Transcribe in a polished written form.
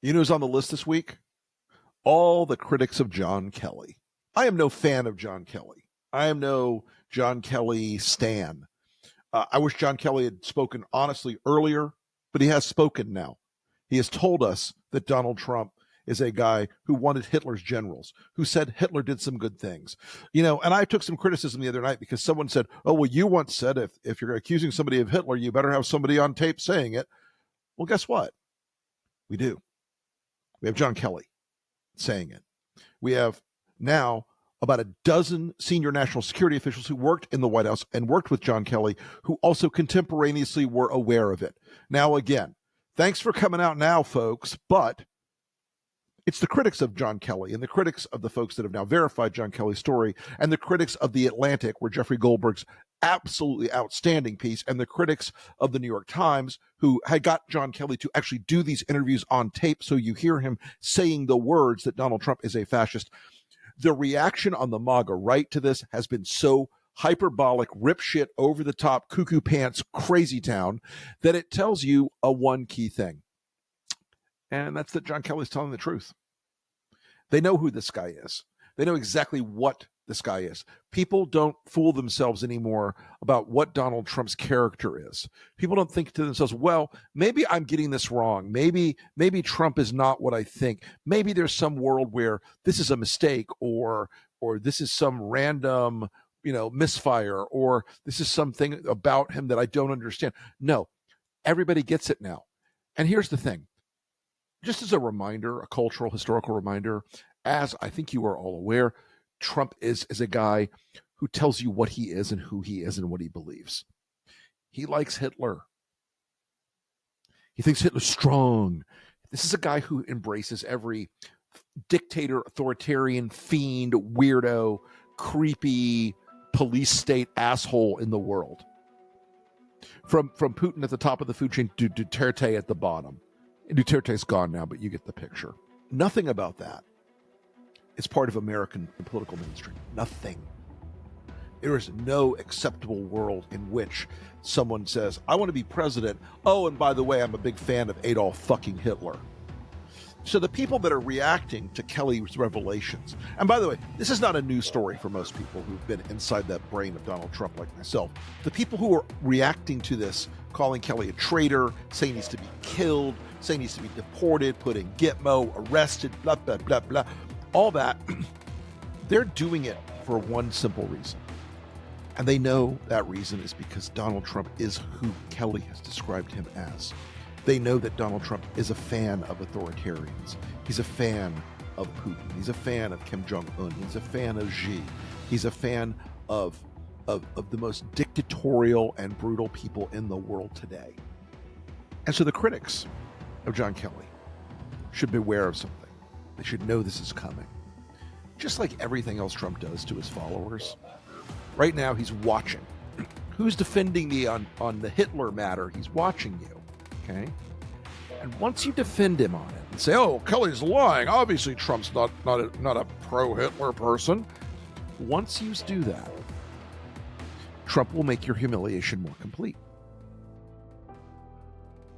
You know who's on the list this week? All the critics of John Kelly. I am no fan of John Kelly. I am no John Kelly stan. I wish John Kelly had spoken honestly earlier, but he has spoken now. He has told us that Donald Trump is a guy who wanted Hitler's generals, who said Hitler did some good things. You know, and I took some criticism the other night because someone said, oh, well, you once said if you're accusing somebody of Hitler, you better have somebody on tape saying it. Well, guess what? We do. We have John Kelly saying it. We have now about a dozen senior national security officials who worked in the White House and worked with John Kelly, who also contemporaneously were aware of it. Now, again, thanks for coming out now, folks, but it's the critics of John Kelly and the critics of the folks that have now verified John Kelly's story and the critics of The Atlantic, where Jeffrey Goldberg's absolutely outstanding piece, and the critics of the New York Times, who had got John Kelly to actually do these interviews on tape so you hear him saying the words that Donald Trump is a fascist. The reaction on the MAGA right to this has been so hyperbolic, rip shit, over the top, cuckoo pants, crazy town, that it tells you a one key thing. And that's that John Kelly's telling the truth. They know who this guy is. They know exactly what this guy is. People don't fool themselves anymore about what Donald Trump's character is. People don't think to themselves, well, maybe I'm getting this wrong. Maybe Trump is not what I think. Maybe there's some world where this is a mistake, or this is some random, misfire, or this is something about him that I don't understand. No, everybody gets it now. And here's the thing. Just as a reminder, a cultural, historical reminder, as I think you are all aware, Trump is a guy who tells you what he is and who he is and what he believes. He likes Hitler. He thinks Hitler's strong. This is a guy who embraces every dictator, authoritarian, fiend, weirdo, creepy police state asshole in the world. From Putin at the top of the food chain to Duterte at the bottom. Duterte's gone now, but you get the picture. Nothing about that is part of American political mainstream. Nothing. There is no acceptable world in which someone says, I want to be president. Oh, and by the way, I'm a big fan of Adolf fucking Hitler. So the people that are reacting to Kelly's revelations, and by the way, this is not a news story for most people who've been inside that brain of Donald Trump like myself. The people who are reacting to this, calling Kelly a traitor, saying he needs to be killed, saying he needs to be deported, put in Gitmo, arrested, blah, blah, blah, blah, all that, they're doing it for one simple reason. And they know that reason is because Donald Trump is who Kelly has described him as. They know that Donald Trump is a fan of authoritarians. He's a fan of Putin. He's a fan of Kim Jong-un. He's a fan of Xi. He's a fan of the most dictatorial and brutal people in the world today. And so the critics of John Kelly should be aware of something. They should know this is coming. Just like everything else Trump does to his followers. Right now, he's watching. Who's defending me on the Hitler matter? He's watching you. Okay? And once you defend him on it and say, oh, Kelly's lying, obviously Trump's not a pro-Hitler person. Once you do that, Trump will make your humiliation more complete.